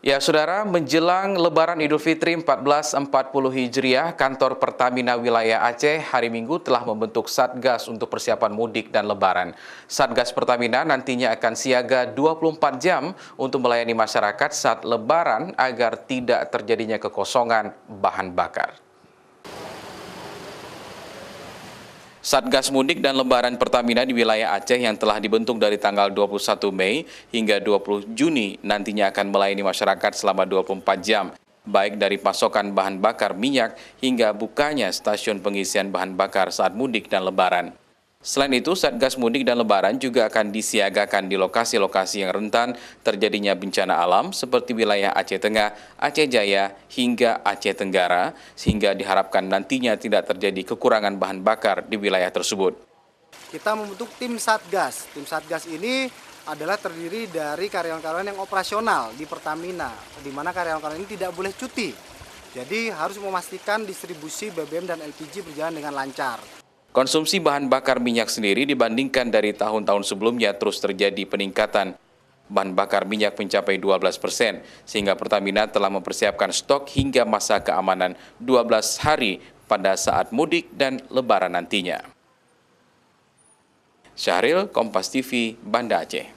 Ya, Saudara, menjelang Lebaran Idul Fitri 1440 Hijriah, kantor Pertamina wilayah Aceh hari Minggu telah membentuk Satgas untuk persiapan mudik dan Lebaran. Satgas Pertamina nantinya akan siaga 24 jam untuk melayani masyarakat saat Lebaran agar tidak terjadinya kekosongan bahan bakar. Satgas Mudik dan Lebaran Pertamina di wilayah Aceh yang telah dibentuk dari tanggal 21 Mei hingga 20 Juni nantinya akan melayani masyarakat selama 24 jam, baik dari pasokan bahan bakar minyak hingga bukanya stasiun pengisian bahan bakar saat mudik dan Lebaran. Selain itu, Satgas Mudik dan Lebaran juga akan disiagakan di lokasi-lokasi yang rentan terjadinya bencana alam seperti wilayah Aceh Tengah, Aceh Jaya, hingga Aceh Tenggara, sehingga diharapkan nantinya tidak terjadi kekurangan bahan bakar di wilayah tersebut. Kita membentuk tim Satgas. Tim Satgas ini adalah terdiri dari karyawan-karyawan yang operasional di Pertamina, di mana karyawan-karyawan ini tidak boleh cuti. Jadi harus memastikan distribusi BBM dan LPG berjalan dengan lancar. Konsumsi bahan bakar minyak sendiri dibandingkan dari tahun-tahun sebelumnya terus terjadi peningkatan. Bahan bakar minyak mencapai 12%, sehingga Pertamina telah mempersiapkan stok hingga masa keamanan 12 hari pada saat mudik dan Lebaran nantinya. Syahril, Kompas TV, Banda Aceh.